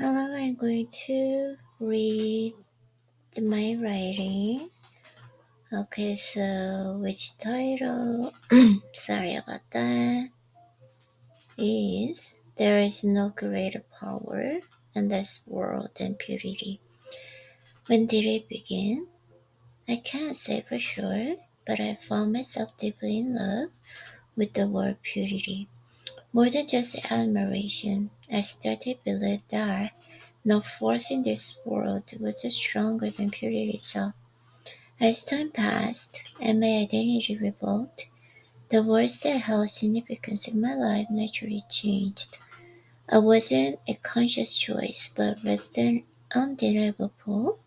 Hello, I'm going to read my writing. Okay, so which title, sorry about that, is There is no greater power in this world than purity. When did it begin? I can't say for sure, but I found myself deeply in love with the word purity. More than just admiration, I started to believe that no force in this world was stronger than purity itself. As time passed and my identity evolved, the words that held significance in my life naturally changed. I wasn't a conscious choice, but rather an undeniable pull.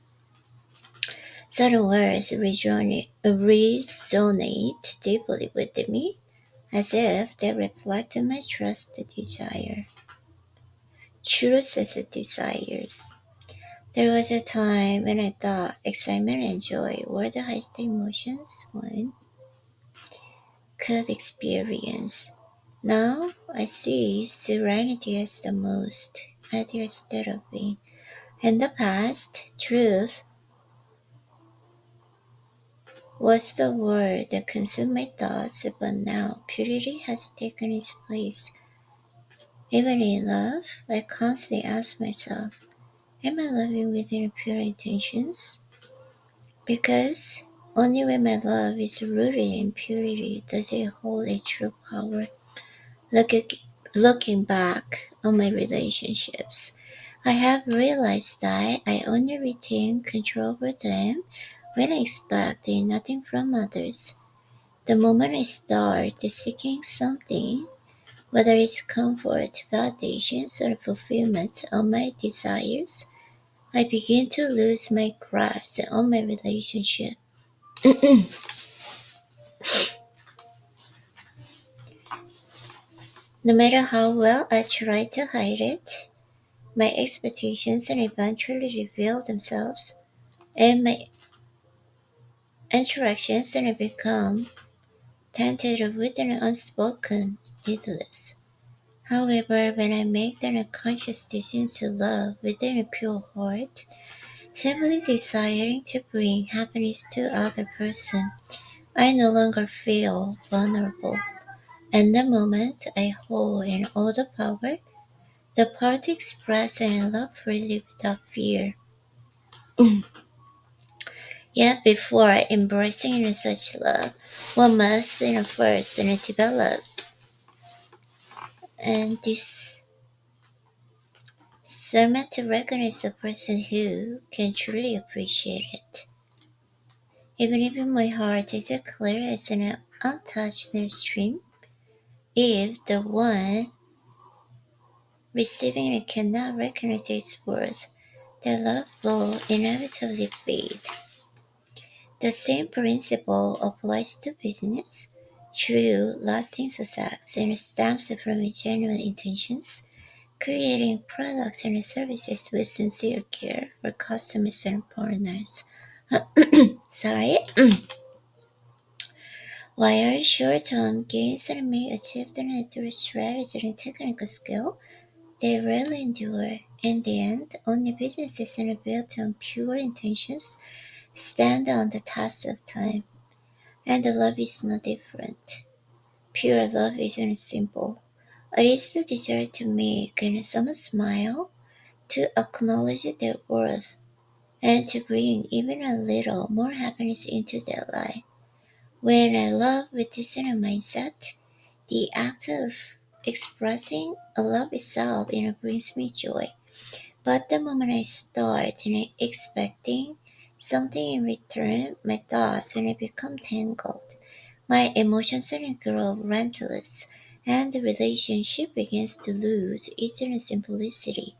Certain words resonate deeply with me, as if they reflected my trusted desire. Truth as desires. There was a time when I thought excitement and joy were the highest emotions one could experience. Now I see serenity as the most ideal state of being. In the past, truth was the word that consumed my thoughts, but now purity has taken its place. Even in love, I constantly ask myself, am I loving within pure intentions? Because only when my love is rooted in purity does it hold a true power. Looking back on my relationships, I have realized that I only retain control over them when I expect nothing from others. The moment I start seeking something, whether it's comfort, validation, or fulfillment of my desires, I begin to lose my grasp on my relationship. No matter how well I try to hide it, my expectations eventually reveal themselves, and my interactions become tainted with an unspoken needless. However, when I make an unconscious decision to love within a pure heart, simply desiring to bring happiness to other person, I no longer feel vulnerable. And the moment I hold in all the power, the power to express and love freely without fear. Yet before embracing such love, one must first develop and discernment to recognize the person who can truly appreciate it. Even if my heart is as clear as an untouched stream, if the one receiving it cannot recognize its worth, the love will inevitably fade. The same principle applies to business. True, lasting success stems from genuine intentions, creating products and services with sincere care for customers and partners. Sorry. While short-term gains may achieve through strategy and technical skill, they rarely endure. In the end, only businesses built on pure intentions stand on the test of time. And the love is no different. Pure love isn't simple. It is the desire to make someone smile, to acknowledge their worth, and to bring even a little more happiness into their life. When I love with this mindset, the act of expressing a love itself brings me joy. But the moment I start expecting something in return, my thoughts become tangled. My emotions grow restless, and the relationship begins to lose its simplicity.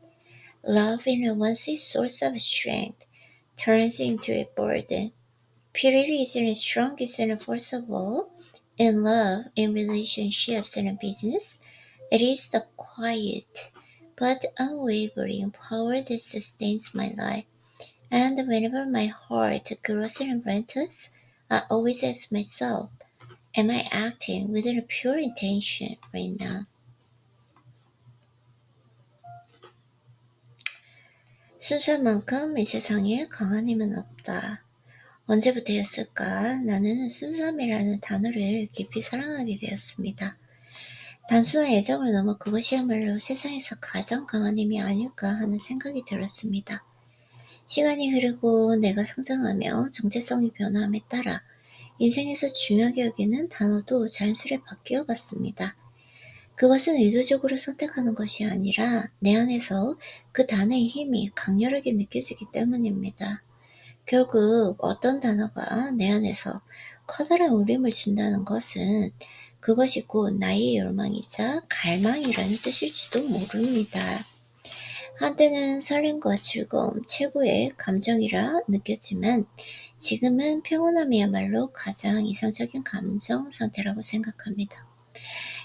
Love, once a source of strength, turns into a burden. Purity is the strongest force of all. In love, in relationships, and in business, it is the quiet but unwavering power that sustains my life. And whenever my heart grows restless, I always ask myself, am I acting with a pure intention right now? 순수한 만큼 이 세상에 강한 힘은 없다. 언제부터였을까? 나는 순수함이라는 단어를 깊이 사랑하게 되었습니다. 단순한 애정을 넘어 그것이야말로 세상에서 가장 강한 힘이 아닐까 하는 생각이 들었습니다. 시간이 흐르고 내가 성장하며 정체성이 변화함에 따라 인생에서 중요하게 여기는 단어도 자연스레 바뀌어 갔습니다. 그것은 의도적으로 선택하는 것이 아니라 내 안에서 그 단어의 힘이 강렬하게 느껴지기 때문입니다. 결국 어떤 단어가 내 안에서 커다란 울림을 준다는 것은 그것이 곧 나의 열망이자 갈망이라는 뜻일지도 모릅니다. 한때는 설렘과 즐거움, 최고의 감정이라 느꼈지만 지금은 평온함이야말로 가장 이상적인 감정 상태라고 생각합니다.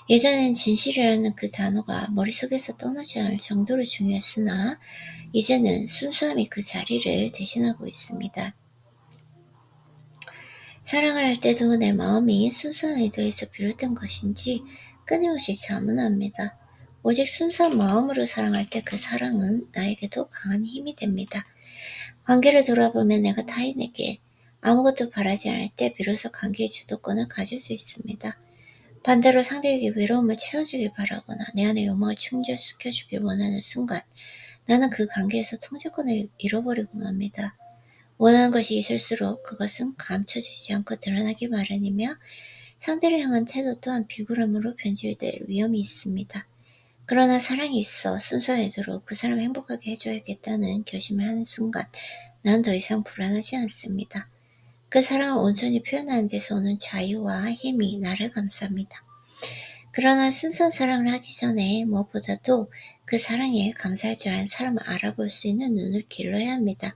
예전엔 진실이라는 그 단어가 머릿속에서 떠나지 않을 정도로 중요했으나 이제는 순수함이 그 자리를 대신하고 있습니다. 사랑을 할 때도 내 마음이 순수한 의도에서 비롯된 것인지 끊임없이 자문합니다. 오직 순수한 마음으로 사랑할 때 그 사랑은 나에게도 강한 힘이 됩니다. 관계를 돌아보면 내가 타인에게 아무것도 바라지 않을 때 비로소 관계의 주도권을 가질 수 있습니다. 반대로 상대에게 외로움을 채워주길 바라거나 내 안의 욕망을 충족시켜주길 원하는 순간 나는 그 관계에서 통제권을 잃어버리고 맙니다. 원하는 것이 있을수록 그것은 감춰지지 않고 드러나기 마련이며 상대를 향한 태도 또한 비굴함으로 변질될 위험이 있습니다. 그러나 사랑이 있어 순수한 의도로 그 사람을 행복하게 해줘야겠다는 결심을 하는 순간 난 더 이상 불안하지 않습니다. 그 사랑을 온전히 표현하는 데서 오는 자유와 힘이 나를 감쌉니다. 그러나 순수한 사랑을 하기 전에 무엇보다도 그 사랑에 감사할 줄 아는 사람을 알아볼 수 있는 눈을 길러야 합니다.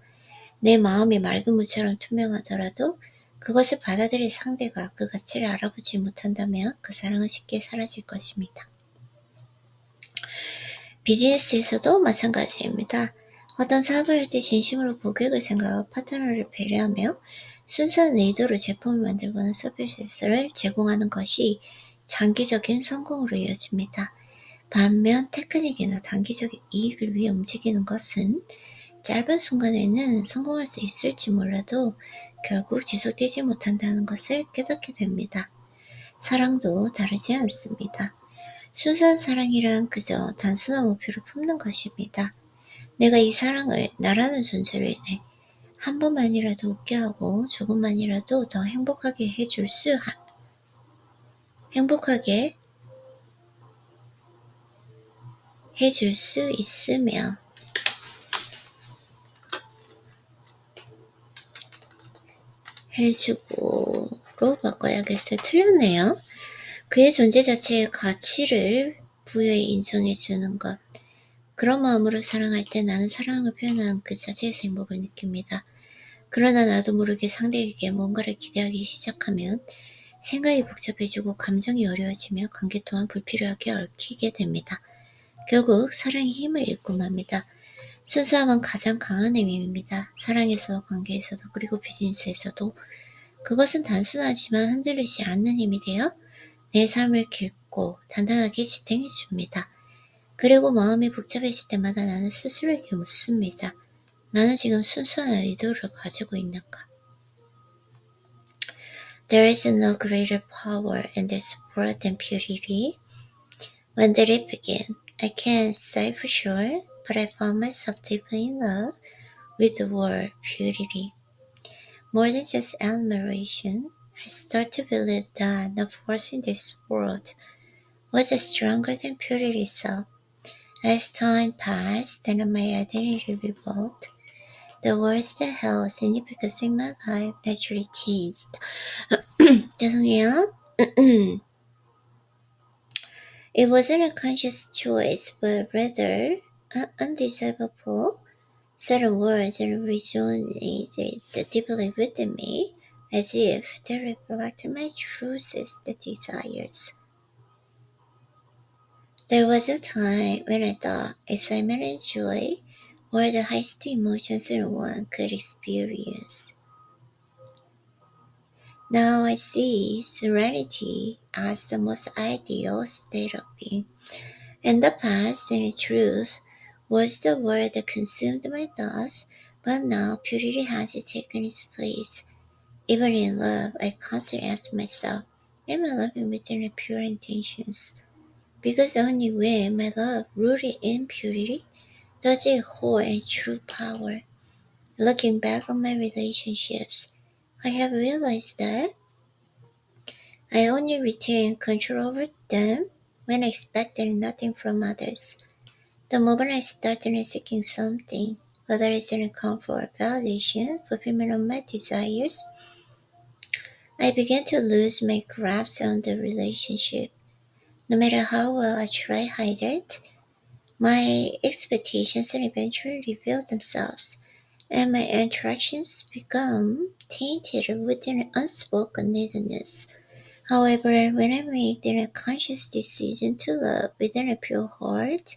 내 마음이 맑은 물처럼 투명하더라도 그것을 받아들일 상대가 그 가치를 알아보지 못한다면 그 사랑은 쉽게 사라질 것입니다. 비즈니스에서도 마찬가지입니다. 어떤 사업을 할 때 진심으로 고객을 생각하고 파트너를 배려하며 순수한 의도로 제품을 만들거나 서비스를 제공하는 것이 장기적인 성공으로 이어집니다. 반면 테크닉이나 단기적인 이익을 위해 움직이는 것은 짧은 순간에는 성공할 수 있을지 몰라도 결국 지속되지 못한다는 것을 깨닫게 됩니다. 사랑도 다르지 않습니다. 순수한 사랑이란 그저 단순한 목표를 품는 것입니다. 내가 이 사랑을 나라는 존재로 인해 한 번만이라도 웃게 하고 조금만이라도 더 행복하게 해줄 수 있으며 해주고로 바꿔야겠어요. 틀렸네요. 그의 존재 자체의 가치를 부여히 인정해주는 것. 그런 마음으로 사랑할 때 나는 사랑을 표현하는 그 자체에서 행복을 느낍니다. 그러나 나도 모르게 상대에게 뭔가를 기대하기 시작하면 생각이 복잡해지고 감정이 어려워지며 관계 또한 불필요하게 얽히게 됩니다. 결국 사랑의 힘을 잃고 맙니다. 순수함은 가장 강한 힘입니다. 사랑에서도 관계에서도 그리고 비즈니스에서도 그것은 단순하지만 흔들리지 않는 힘이 되어 내 삶을 깊고 단단하게 지탱해 줍니다. 그리고 마음이 복잡해질 때마다 나는 스스로에게 묻습니다. 나는 지금 순수한 의도를 가지고 있는가? There is no greater power in this world than purity. When did it begin? I can't say for sure, but I found myself deeply in love with the word purity. More than just admiration, I start to believe that no force in this world was stronger than purity itself. As time passed and my identity revolved, the words that held significance in my life naturally changed. 죄송해요. It wasn't a conscious choice, but rather an undesirable. Certain words resonated deeply within me, as if they reflected my truest desires. There was a time when I thought excitement and joy were the highest emotions one could experience. Now I see serenity as the most ideal state of being. In the past, and in truth, Was the world that consumed my thoughts, but now purity has taken its place. Even in love, I constantly ask myself, am I loving within pure intentions? Because only when my love rooted in purity does it hold a true power. Looking back on my relationships, I have realized that I only retain control over them when I expected nothing from others. The moment I started seeking something, whether it's in comfort, validation, fulfillment of my desires, I began to lose my grasp on the relationship. No matter how well I try to hide it, my expectations eventually reveal themselves, and my interactions become tainted with an unspoken neediness. However, when I make a conscious decision to love within a pure heart,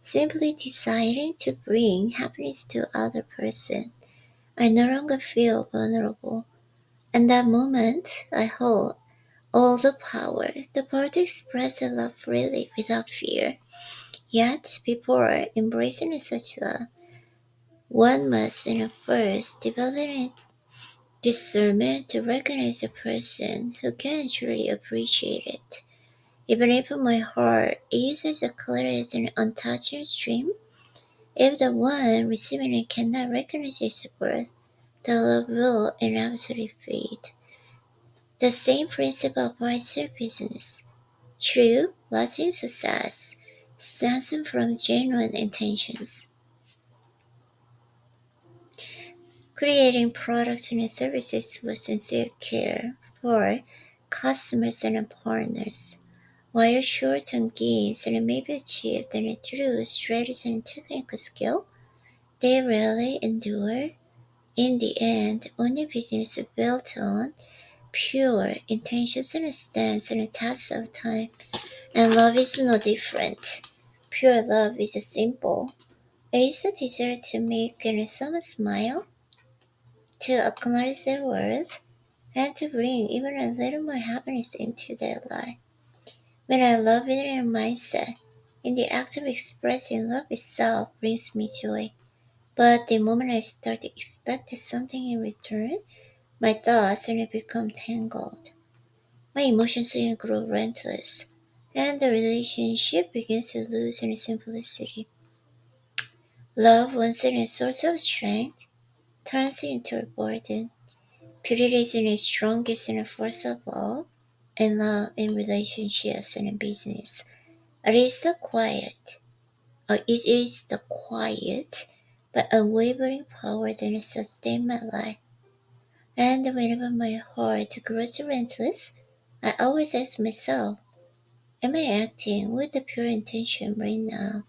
simply deciding to bring happiness to other person, I no longer feel vulnerable. In that moment, I hold all the power to express love freely without fear. Yet, before embracing such love, one must first develop a discernment to recognize a person who can truly appreciate it. Even if my heart is as clear as an untouched stream, if the one receiving it cannot recognize its worth, the love will inevitably fade. The same principle applies to business. True, lasting success stems from genuine intentions. Creating products and services with sincere care for customers and partners. While short-term gains may be achieved through strategy and technical skill, they rarely endure. In the end, only business built on pure intentions stands the test of time, and love is no different. Pure love is simple. It is the desire to make someone smile, to acknowledge their worth, and to bring even a little more happiness into their life. When I love it in mindset, in the act of expressing love itself brings me joy. But the moment I start to expect something in return, my thoughts become tangled. My emotions grow restless, and the relationship begins to lose its simplicity. Love, once a source of strength, turns into a burden. Purity is the strongest force of all, and love in relationships and in business. It is the quiet but unwavering power that sustains my life. And whenever my heart grows restless, I always ask myself, am I acting with the pure intention right now?